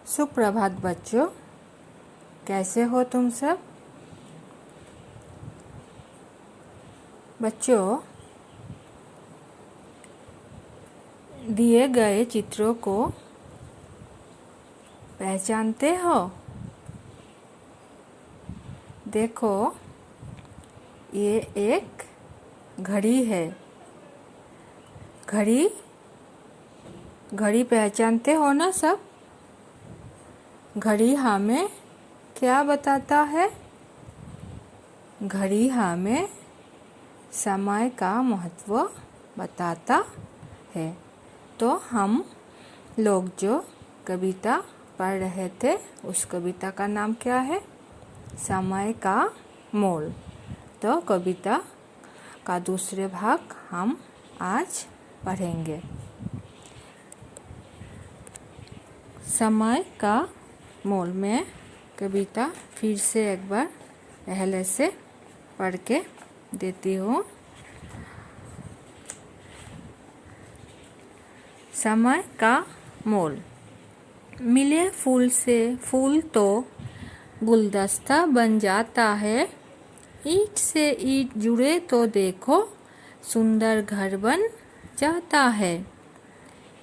सुप्रभात बच्चों, कैसे हो तुम सब। बच्चों, दिए गए चित्रों को पहचानते हो? देखो, ये एक घड़ी है। घड़ी घड़ी पहचानते हो ना सब? घड़ी हमें क्या बताता है? घड़ी हमें समय का महत्व बताता है। तो हम लोग जो कविता पढ़ रहे थे, उस कविता का नाम क्या है? समय का मोल। तो कविता का दूसरे भाग हम आज पढ़ेंगे। समय का मोल में कविता फिर से एक बार पहले से पढ़ के देती हूँ। समय का मोल। मिले फूल से फूल तो गुलदस्ता बन जाता है। ईंट से ईंट जुड़े तो देखो सुंदर घर बन जाता है।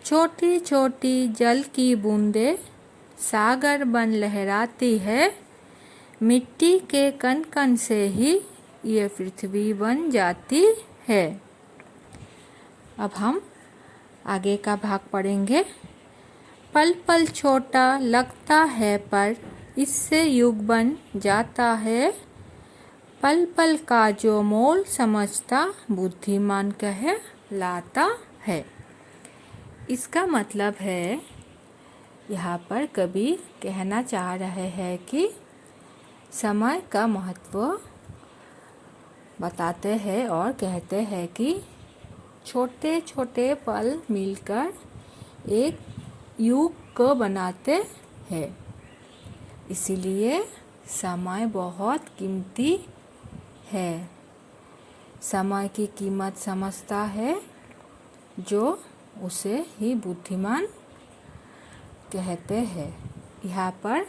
छोटी छोटी जल की बूंदें सागर बन लहराती है। मिट्टी के कण कण से ही ये पृथ्वी बन जाती है। अब हम आगे का भाग पढ़ेंगे। पल पल छोटा लगता है पर इससे युग बन जाता है। पल पल का जो मोल समझता बुद्धिमान कहलाता है। इसका मतलब है, यहाँ पर कवि कहना चाह रहे हैं कि समय का महत्व बताते हैं और कहते हैं कि छोटे छोटे पल मिलकर एक युग को बनाते हैं। इसीलिए समय बहुत कीमती है। समय की कीमत समझता है जो उसे ही बुद्धिमान कहते हैं। यहाँ पर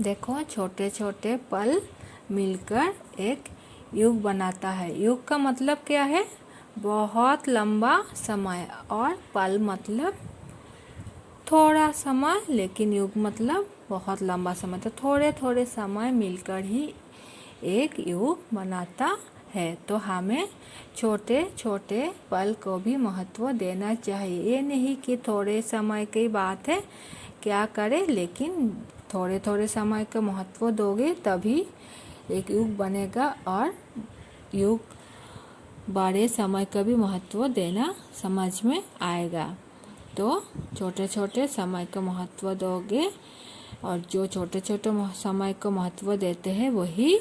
देखो, छोटे छोटे पल मिलकर एक युग बनाता है। युग का मतलब क्या है? बहुत लंबा समय। और पल मतलब थोड़ा समय, लेकिन युग मतलब बहुत लंबा समय। तो थोड़े थोड़े समय मिलकर ही एक युग बनाता है। तो हमें छोटे छोटे पल को भी महत्व देना चाहिए। ये नहीं कि थोड़े समय की बात है क्या करें, लेकिन थोड़े थोड़े समय का महत्व दोगे तभी एक युग बनेगा और युग बड़े समय का भी महत्व देना समझ में आएगा। तो छोटे छोटे समय का महत्व दोगे और जो छोटे छोटे समय को महत्व देते हैं वही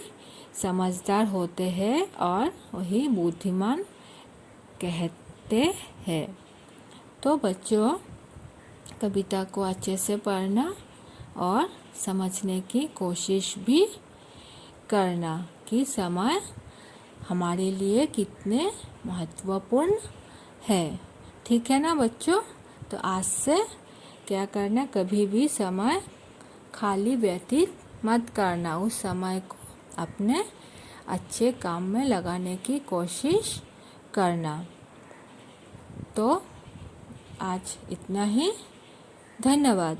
समझदार होते हैं और वही बुद्धिमान कहते हैं। तो बच्चों, कविता को अच्छे से पढ़ना और समझने की कोशिश भी करना कि समय हमारे लिए कितने महत्वपूर्ण है। ठीक है ना बच्चों? तो आज से क्या करना, कभी भी समय खाली व्यतीत मत करना। उस समय को अपने अच्छे काम में लगाने की कोशिश करना। तो आज इतना ही। धन्यवाद।